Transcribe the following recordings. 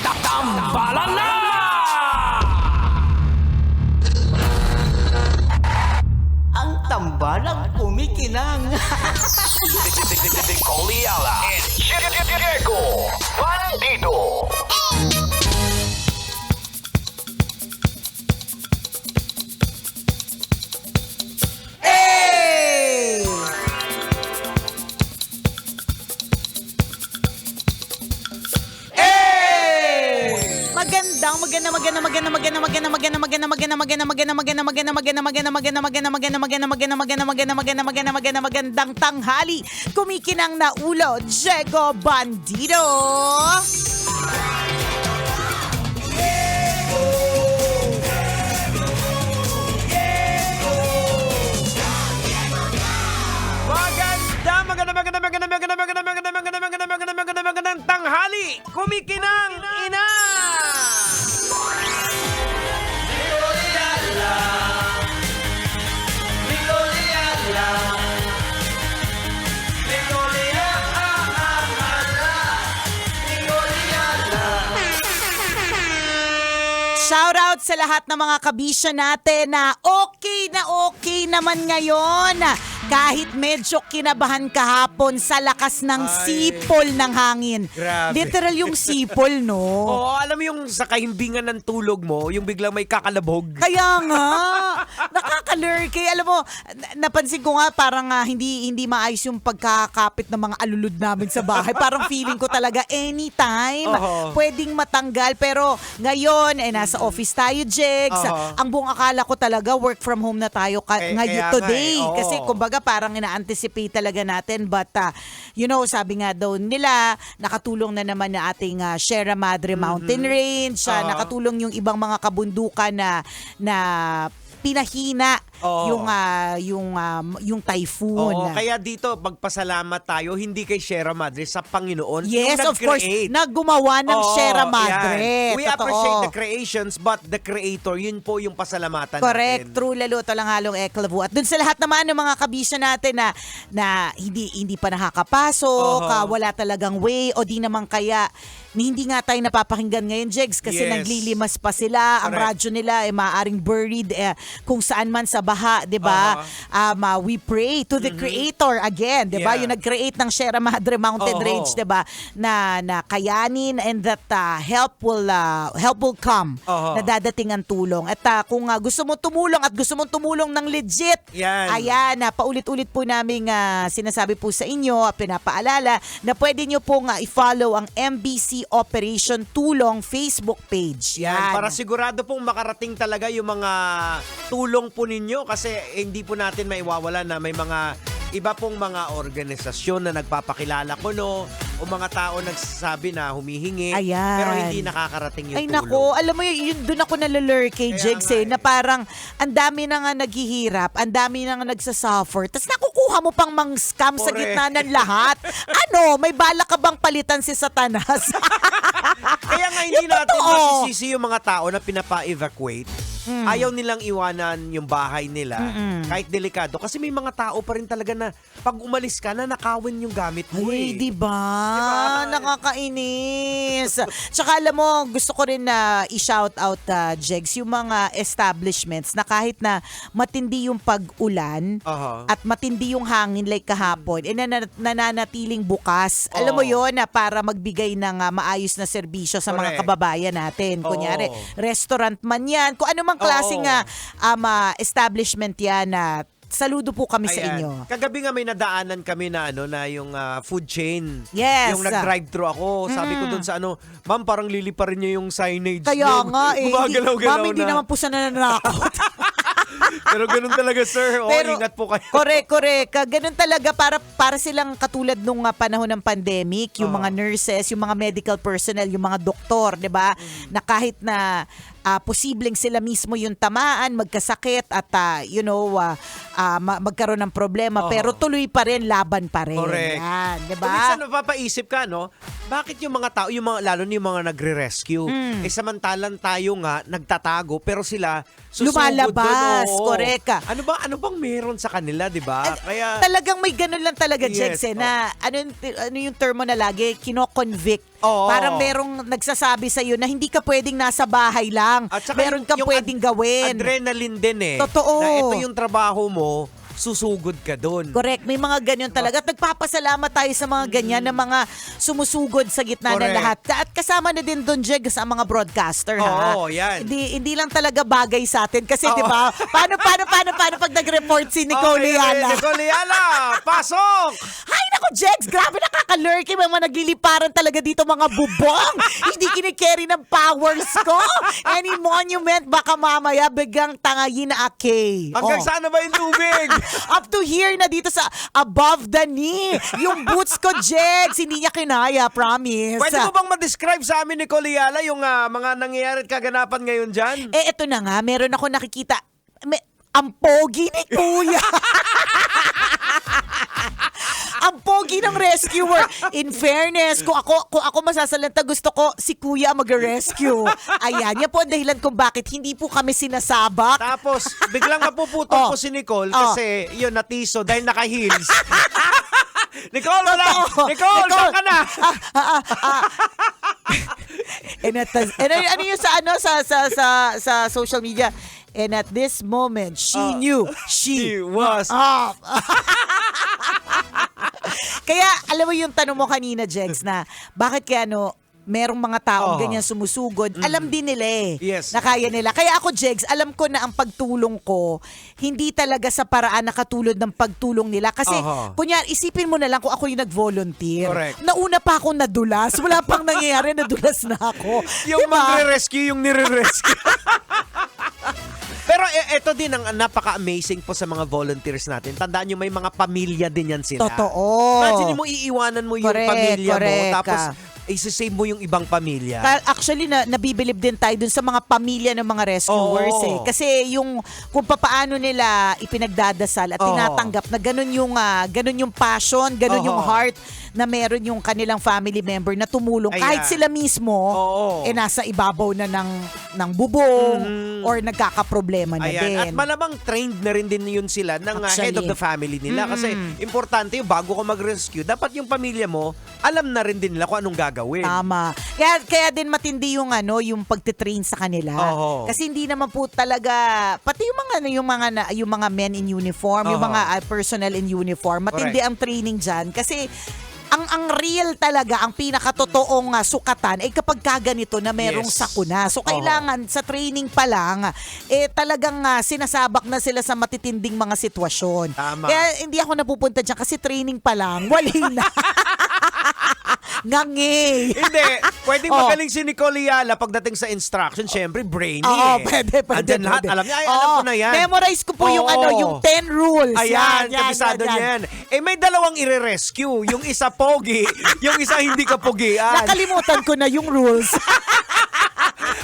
Tambalan na! Ang tambalang kumikinang. Coliala and Diego Bandido. Hey! Magandang tanghali. Kumikinang na ulo, Diego Bandido. Magandang tanghali! Kumikinang ina! Shout out sa lahat ng mga kabisyo natin na okay naman ngayon. Kahit medyo kinabahan kahapon sa lakas ng sipol ng hangin. Grabe. Literal yung sipol, no? Oo, alam mo yung sa kahimbingan ng tulog mo, yung biglang may kakalabog. Kaya nga, nakakalurky. Alam mo, napansin ko nga parang hindi maayos yung pagkakapit ng mga alulod namin sa bahay. Parang feeling ko talaga anytime pwedeng matanggal. Pero ngayon, nasa office tayo, Jegs. Ang buong akala ko talaga work from home na tayo ngayon today. Kasi kumbaga parang ina-anticipate talaga natin. But, sabi nga daw nila, nakatulong na naman na ating Sierra Madre Mountain Range. Nakatulong yung ibang mga kabundukan na pinahina yung typhoon. Oo, kaya dito magpasalamat tayo hindi kay Sierra Madre, sa Panginoon. Yes, yung of course, naggumawa ng Sierra Madre. Yan. We appreciate the creations, but the Creator, yun po yung pasalamatan correct, natin. true lalo, talang halong eklavu. At dun sa lahat naman ng mga kabisyo natin na hindi pa nakakapasok, wala talagang way, o di naman kaya hindi nga tayo napapakinggan ngayon, Jegs, kasi naglilimas pa sila. Ang radyo nila maaaring buried kung saan man sa baha, 'di ba? We pray to the Creator again, 'di ba? Yung nag-create ng Sierra Madre Mountain Range, 'di ba? Na kayanin, and that help will come. Na dadating ang tulong. At kung gusto mo tumulong at gusto mo tumulong ng legit, ayan, paulit-ulit po naming sinasabi po sa inyo, pinapaalala na pwede nyo pong i-follow ang MBC Operation Tulong Facebook page. Yan, para sigurado pong makarating talaga yung mga tulong po ninyo, kasi hindi po natin maiwawala na may mga iba pong mga organisasyon na nagpapakilala ko, o mga tao nagsasabi na humihingi, pero hindi nakakarating yung tulong. Nako, alam mo yun, doon ako nalulurky, Jigs, na parang ang dami na nga naghihirap, ang dami na nga nagsasuffer, tapos nakukuha mo pang mang-scam sa gitna ng lahat. May balak ka bang palitan si Satanas? Kaya nga hindi natin masisisi yung mga tao na pinapa-evacuate. Ayaw nilang iwanan yung bahay nila kahit delikado, kasi may mga tao pa rin talaga na pag umalis ka na nakawin yung gamit mo. Diba? Nakakainis. Tsaka alam mo, gusto ko rin na i-shout out, Jegs, yung mga establishments na kahit na matindi yung pag-ulan at matindi yung hangin like kahapon, nananatiling bukas. Alam mo yun, para magbigay ng maayos na serbisyo sa mga kababayan natin. Kunyari, restaurant man yan, kung ano mang klaseng establishment yan, saludo po kami sa inyo. Kagabi nga may nadaanan kami na na yung food chain. Yes. Yung nag-drive-thru ako. Sabi ko dun sa ma'am, parang liliparin niyo yung signage. Kaya nga Gumagalaw-galaw ma'am, hindi naman po sana nananakot. Pero ganun talaga, sir. Pero, ingat po kayo. Correct. Ganun talaga, para silang katulad nung panahon ng pandemic, yung mga nurses, yung mga medical personnel, yung mga doktor, 'di ba? Na kahit na posibleng sila mismo yung tamaan, magkasakit at magkaroon ng problema, pero tuloy pa rin, laban pa rin. Correct. Yan, 'di ba? Minsan napapaisip ka, bakit yung mga tao, lalo na yung mga nagre-rescue, samantalang tayo nga nagtatago pero sila susugod Lumalabas, dun, oo. correct ka. Ano bang meron sa kanila, 'di ba? Kaya Talagang may ganun lang talaga, Yes, Jex, na ano yung termo na lagi, kino-convict. Oo. Parang merong nagsasabi sa iyo na hindi ka pwedeng nasa bahay lang. At saka Meron kang pwedeng gawin. adrenaline din Totoo. Na ito yung trabaho mo, susugod ka doon. Correct. May mga ganyan talaga. At nagpapasalamat tayo sa mga ganyan na mga sumusugod sa gitna ng Correct. lahat. At kasama na din doon, Jeg, sa mga broadcaster, ha? Oo, yan. Hindi lang talaga bagay sa atin. Kasi, di ba, paano pag nag-report si Nicole Okay, Yala? Nicole Yala, pasok! Hay nako, Jex! Grabe nakaka-lurky. May mga nagliliparan talaga dito mga bubong. Hindi kinikerry ng powers ko. Any monument, baka mamaya biglang tangayin na ake. Hanggang Oh. saan na ba yung tubig? Up to here na dito sa above the knee. Yung boots ko, Jex, hindi niya kinaya, promise. Pwede mo bang ma-describe sa amin, Nicole Yala, yung mga nangyayari at kaganapan ngayon dyan? Eto na nga, meron ako nakikita. Ang pogi ni Kuya. Ang pogi ng rescuer. In fairness, kung ako masasalanta, gusto ko si Kuya mag-rescue. Ayan, yan po ang dahilan kung bakit hindi po kami sinasabak. Tapos, biglang mapuputol Oh. po si Nicole Oh. kasi yun, natiso dahil naka-heels. Nicole, wala! Totoo. Nicole, saan ka na? Ano yung sa social media? And at this moment, she knew she was up. Kaya, alam mo yung tanong mo kanina, Jex, na bakit kaya merong mga taong ganyan sumusugod, alam din nila Yes. na kaya nila. Kaya ako, Jegs, alam ko na ang pagtulong ko, hindi talaga sa paraan na katulad ng pagtulong nila. Kasi, kunyari, isipin mo na lang kung ako yung nag-volunteer. Correct. Nauna pa akong nadulas. Wala pang nangyayari, nadulas na ako. yung Diba? magre-rescue, yung nire-rescue. Pero ito din ang napaka-amazing po sa mga volunteers natin. Tandaan nyo, may mga pamilya din yan sila. Totoo. Imagine mo, iiwanan mo yung Correct, pamilya mo, correct. tapos isasave mo yung ibang pamilya. Actually, nabibilib din tayo dun sa mga pamilya ng mga rescuers Oo. Kasi yung kung paano nila ipinagdadasal at tinatanggap na ganun yung passion, ganun yung heart na meron yung kanilang family member na tumulong. Ayan. Kahit sila mismo, nasa ibabaw na ng bubong or nagkakaproblema na din. At malamang trained na rin din yun sila ng head of the family nila. Kasi importante yung bago ka mag-rescue, dapat yung pamilya mo, alam na rin din nila kung anong gagawin. Tama. Kaya din matindi yung yung pagte-train sa kanila. Kasi hindi naman po talaga pati yung mga men in uniform, yung mga personnel in uniform, matindi ang training diyan kasi ang real talaga, ang pinakatotoong sukatan ay kapag kaganito na merong sakuna. So kailangan sa training pa lang talagang sinasabak na sila sa matitinding mga sitwasyon. Tama. Kaya hindi ako napupunta diyan kasi training pa lang, wali na. Ngangi. Hindi. Pwedeng magaling si Nicole Yala pagdating sa instruction. Siyempre, brainy Pwede. Andyan lahat. Alam niya, alam ko na yan. Memorize ko po yung yung 10 rules. Ayan, kabisado niyan. May dalawang ire-rescue. Yung isa pogi, yung isa hindi ka pogian. Nakalimutan ko na yung rules.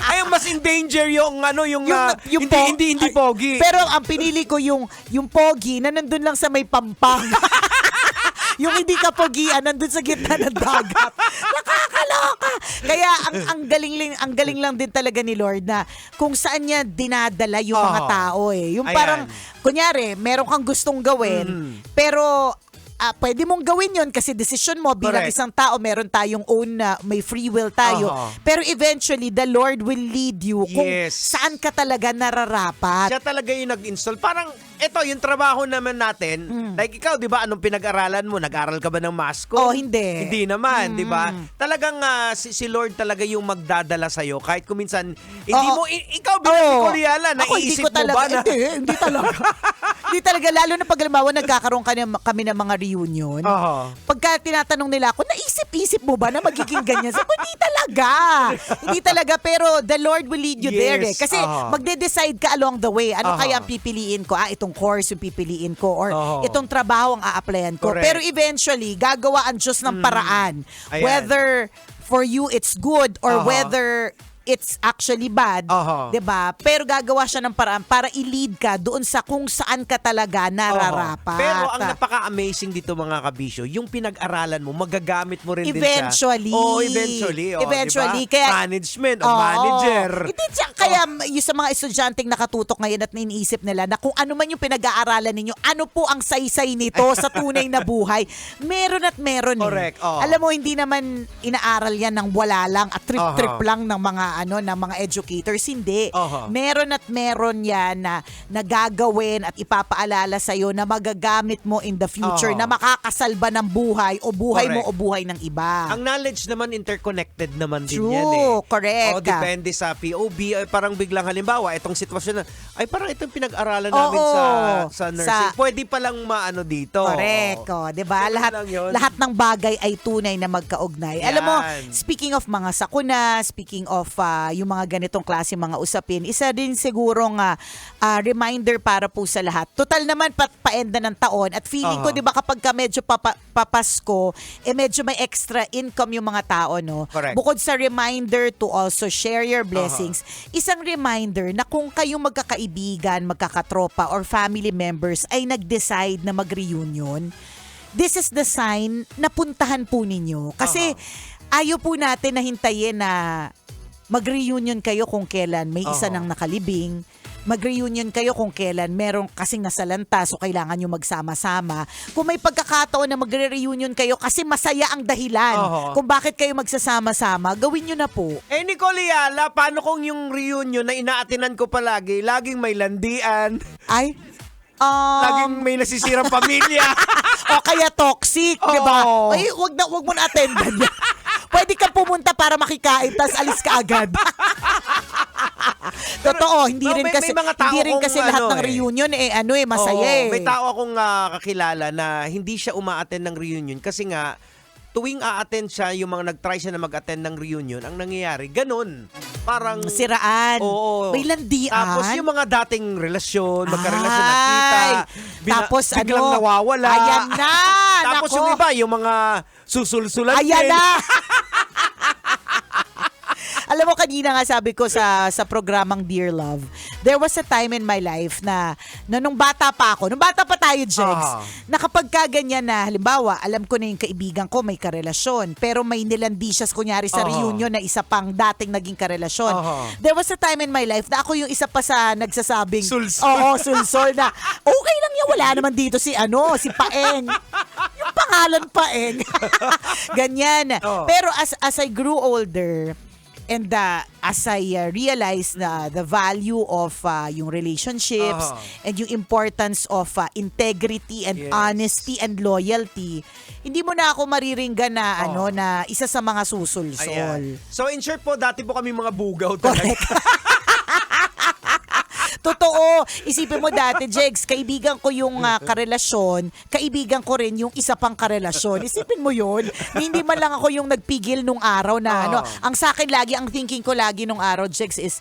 Ay, mas in danger yung hindi pogi. Pero ang pinili ko yung pogi na nandun lang sa may pampang. Yung hindi ka pogian, nandun sa gitna ng dagat. Nakakaloka. Kaya ang galing lang din talaga ni Lord na kung saan niya dinadala yung mga tao Yung parang, kunyari, meron kang gustong gawin, pero pwede mong gawin yon kasi decision mo bilang isang tao, meron tayong own na may free will tayo. Pero eventually, the Lord will lead you kung saan ka talaga nararapat. Siya talaga yung nag-install. Parang, eto, yung trabaho naman natin, like ikaw, di ba, anong pinag-aralan mo? Nag-aral ka ba ng masko? Hindi. Hindi naman, di ba? Talagang si Lord talaga yung magdadala sa'yo. Kahit kung minsan, hindi mo, ikaw bilang Nicole Yala, naisip mo ba na? Hindi talaga. Hindi talaga, lalo na pag halimbawa nagkakaroon kami ng mga reunion. Pagka tinatanong nila ako, naisip-isip mo ba na magiging ganyan? Sabi ko, hindi talaga. Hindi talaga, pero the Lord will lead you there Kasi magde-decide ka along the way. Ano kaya ang pipiliin ko? Itong course yung pipiliin ko or itong trabaho ang a-applyan ko. Correct. Pero eventually, gagawa ang Diyos ng paraan. Ayan. Whether for you it's good or whether it's actually bad, Aha. 'di ba? Pero gagawa siya ng paraan para i-lead ka doon sa kung saan ka talaga nararapat. Pero ang napaka-amazing dito mga kabisyo, yung pinag-aralan mo, magagamit mo rin Eventually. din siya. Eventually. Eventually. Diba? Kaya, Management o Oo. manager. Hindi siya, kaya yung sa mga estudyanteng nakatutok ngayon at iniisip nila na kung ano man yung pinag-aaralan ninyo, ano po ang saysay nito sa tunay na buhay, meron at meron. Correct, oo. Alam mo, hindi naman inaaral yan ng wala lang at trip-trip lang ng mga ng mga educators. Hindi. Meron at meron yan na nagagawin at ipapaalala sa'yo na magagamit mo in the future na makakasalba ng buhay o buhay mo o buhay ng iba. Ang knowledge naman interconnected naman din True, yan eh. correct. O depende sa POB, ay parang biglang halimbawa, itong sitwasyon na, ay parang itong pinag-aralan namin sa nursing. Pwede palang maano dito. Correct. O, 'di ba? Ganun lang yun. Lahat ng bagay ay tunay na magkaugnay. Yan. Alam mo, speaking of mga sakuna, speaking of yung mga ganitong klase mga usapin, isa din sigurong reminder para po sa lahat. Total naman paenda ng taon at feeling ko 'di ba kapag ka medyo papasko, medyo may extra income yung mga tao, no? Correct. Bukod sa reminder to also share your blessings, isang reminder na kung kayong magkakaibigan, magkakatropa or family members ay nag-decide na mag-reunion, this is the sign na puntahan po ninyo. Kasi ayaw po natin na hintayin na mag-reunion kayo kung kailan may isa nang nakalibing. Mag-reunion kayo kung kailan meron kasing nasalanta so kailangan nyo magsama-sama. Kung may pagkakataon na magre-reunion kayo kasi masaya ang dahilan kung bakit kayo magsasama-sama, gawin nyo na po. Nicole Yala, paano kung yung reunion na inaatinan ko palagi, laging may landian, Ay, laging may nasisirang pamilya? o kaya toxic, di ba? Ay, wag mo na attendan yan. Pwede kang pumunta para makikain, tas alis ka agad. Totoo, hindi rin kasi lahat ng reunion masaya. May tao akong kakilala na hindi siya umaattend ng reunion kasi nga tuwing a-attend siya, yung mga nag-try siya na mag-attend ng reunion, ang nangyayari, ganun. Parang siraan. Oo. May landian. Tapos yung mga dating relasyon, magkarelasyon nakita, tapos biglang nawawala. Ayan na. Tapos yung iba, yung mga susulsulan ayan din. na. Alam mo, kanina nga sabi ko sa programang Dear Love, there was a time in my life na nung bata pa ako, nung bata pa tayo, Jegs, na kapag kaganyan na, halimbawa, alam ko na yung kaibigan ko may karelasyon, pero may nilandi siya, kunyari sa reunion na isa pang dating naging karelasyon. There was a time in my life na ako yung isa pa sa nagsasabing, sulsol na, okay lang yan, wala naman dito si Paeng. Yung pangalan Paeng. Ganyan. Pero as I grew older, and as I realized the value of yung relationships and yung importance of integrity and honesty and loyalty, hindi mo na ako mariringgan na na isa sa mga susulsol. Ayan. So in short po, dati po kami mga bugaw talaga. Totoo. Isipin mo dati, Jegs, kaibigan ko yung karelasyon, kaibigan ko rin yung isa pang karelasyon. Isipin mo yun. Hindi man lang ako yung nagpigil nung araw na ang sa akin lagi, ang thinking ko lagi nung araw, Jegs, is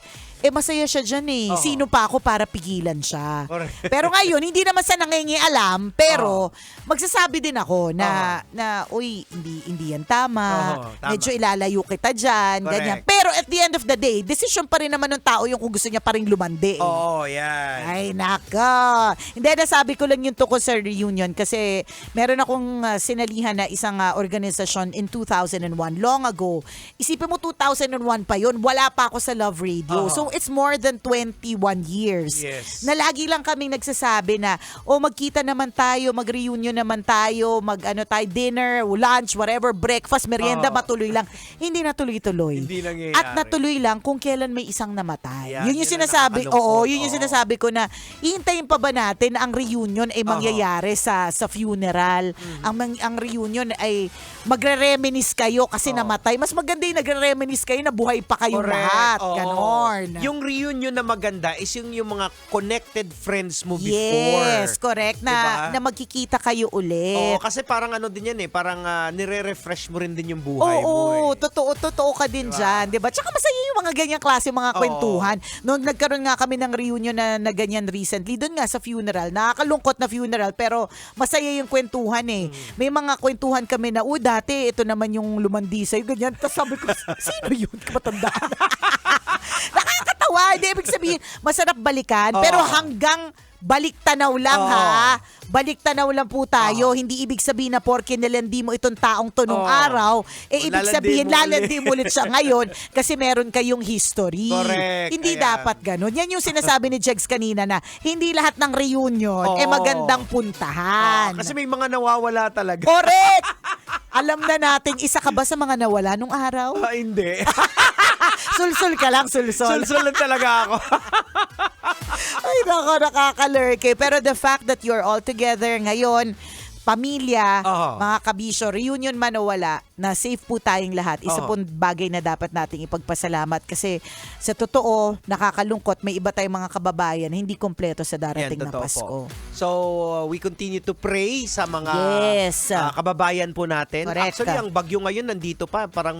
masaya siya dyan eh. Sino pa ako para pigilan siya? Pero ngayon, hindi naman sa nangingialam, pero magsasabi din ako na uy, hindi yan tama. Medyo ilalayo kita dyan, ganyan. Pero at the end of the day, decision pa rin naman ng tao yung kung gusto niya pa rin lumandi. Yan. Ay, naka. Hindi, nasabi ko lang yung tungkol sa reunion kasi meron akong sinalihan na isang organisasyon in 2001, long ago. Isipin mo, 2001 pa yun. Wala pa ako sa Love Radio. So, it's more than 21 years. Yes. Na lagi lang kaming nagsasabi na, magkita naman tayo, mag-reunion naman tayo, tayo, dinner, lunch, whatever, breakfast, merienda, matuloy lang. Hindi na tuloy-tuloy. Hindi nangyayari. At natuloy lang kung kailan may isang namatay. Yan, Yun yung yun sinasabi, yun yung Oo. sinasabi ko na, ihintayin pa ba natin na ang reunion ay mangyayari sa funeral? Ang reunion ay magre-reminisce kayo kasi namatay. Mas maganda yung nagre-reminisce kayo na buhay pa kayong lahat. Ganon. Yung reunion na maganda is yung mga connected friends mo before. Yes, correct. Na magkikita kayo ulit. Kasi parang din yan parang nire-refresh mo rin din yung buhay mo. Oo, totoo ka din dyan, di ba? Tsaka masaya yung mga ganyang klase, mga kwentuhan. Noong nagkaroon nga kami ng reunion na ganyan recently, doon nga sa funeral, nakakalungkot na funeral, pero masaya yung kwentuhan eh. May mga kwentuhan kami na, dati, ito naman yung lumandi sa'yo, ganyan. Tapos sabi ko, sino yun? Matandaan. Hindi, ibig sabihin, masarap balikan, pero hanggang balik tanaw lang ha. Balik tanaw lang po tayo. Hindi ibig sabihin na porke nilandi mo itong taong to nung araw, ibig Lalandi sabihin mo lalandi mo ulit siya ngayon kasi meron kayong history. Correct. Hindi Ayan. dapat ganun. Yan yung sinasabi ni Jegs kanina na hindi lahat ng reunion magandang puntahan. Kasi may mga nawawala talaga. Correct! Alam na natin, isa ka ba sa mga nawala nung araw? Hindi. Sulsul ka lang, sulsul. Sulsul lang talaga ako. Ay, nako, nakakalurke. Pero the fact that you're all together ngayon, pamilya, mga kabisyo, reunion man o wala, na safe po tayong lahat. Isa pong bagay na dapat nating ipagpasalamat kasi sa totoo, nakakalungkot, may iba tayong mga kababayan na hindi kompleto sa darating na totoo Pasko. po. So, we continue to pray sa mga Yes. kababayan po natin. Correct. Actually, ang bagyo ngayon nandito pa. Parang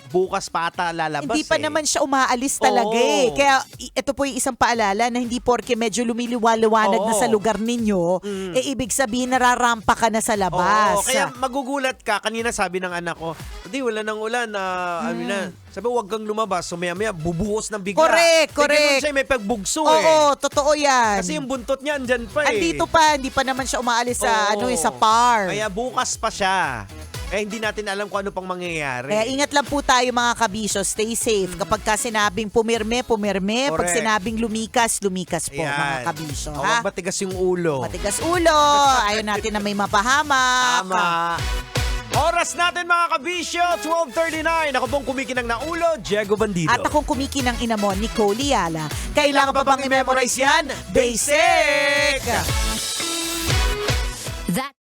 bukas pa ata lalabas. Hindi pa naman siya umaalis talaga eh. Kaya ito po yung isang paalala na hindi porke medyo lumiliwanag na sa lugar ninyo, ibig sabihin nararampa ka na sa labas. Kaya magugulat ka. Kanina sabi ng anak ko, hindi, wala nang ulan. Ano na, sabi, huwag kang lumabas. So, maya-maya, bubuhos ng bigla. Correct. Ganun siya, may pagbugso Oo, totoo yan. Kasi yung buntot niya, andyan pa Andito pa, hindi pa naman siya umaalis sa, sa par. Kaya bukas pa siya. Hindi natin alam kung ano pang mangyayari. Kaya ingat lang po tayo mga kabisyo, stay safe. Kapag ka sinabing pumirme. Pag Correct. sinabing lumikas po Ayan. mga kabisyo. Huwag matigas yung ulo. Matigas ulo. Ayaw natin na may mapahamak. Tama. Oras natin mga kabisyo, 12:39. Ako pong kumikinang na ulo, Diego Bandido. At akong kumikinang inamon, Nicole Liala. Kailangan pa bang i-memorize yan? Basic!